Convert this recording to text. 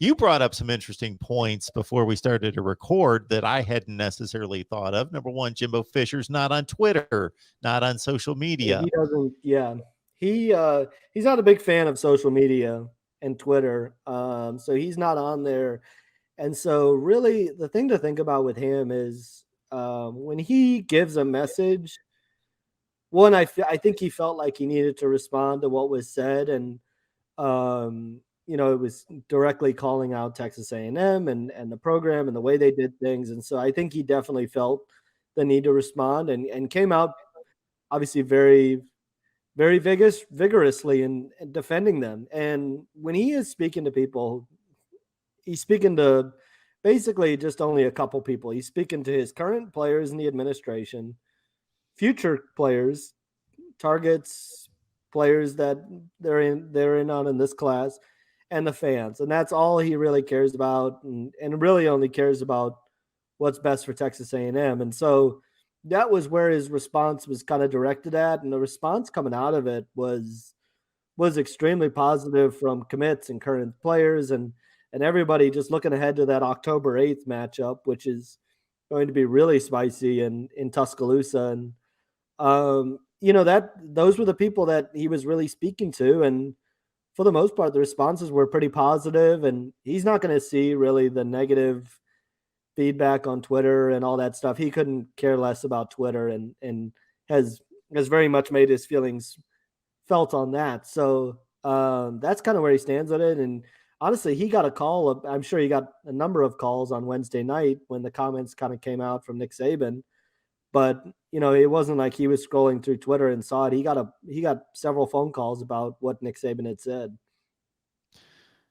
You brought up some interesting points before we started to record that I hadn't necessarily thought of. Number one, Jimbo Fisher's not on Twitter, not on social media. He doesn't. Yeah, he's not a big fan of social media and Twitter. So he's not on there. And so, really, the thing to think about with him is when he gives a message. One, I think he felt like he needed to respond to what was said, and it was directly calling out Texas A&M and the program and the way they did things. And so, I think he definitely felt the need to respond and came out obviously very very vigorously in defending them. And when he is speaking to people, he's speaking to basically just only a couple people. He's speaking to his current players in the administration, future players, targets, players that they're in on in this class, and the fans. And that's all he really cares about, and really only cares about what's best for Texas A&M. And so that was where his response was kind of directed at, and the response coming out of it was extremely positive from commits and current players and everybody just looking ahead to that October 8th matchup, which is going to be really spicy in Tuscaloosa. And that those were the people that he was really speaking to, and for the most part the responses were pretty positive, and he's not going to see really the negative feedback on Twitter and all that stuff. He couldn't care less about Twitter and has very much made his feelings felt on that. So that's kind of where he stands with it. And honestly, he got a call. I'm sure he got a number of calls on Wednesday night when the comments kind of came out from Nick Saban. But it wasn't like he was scrolling through Twitter and saw it. He got several phone calls about what Nick Saban had said.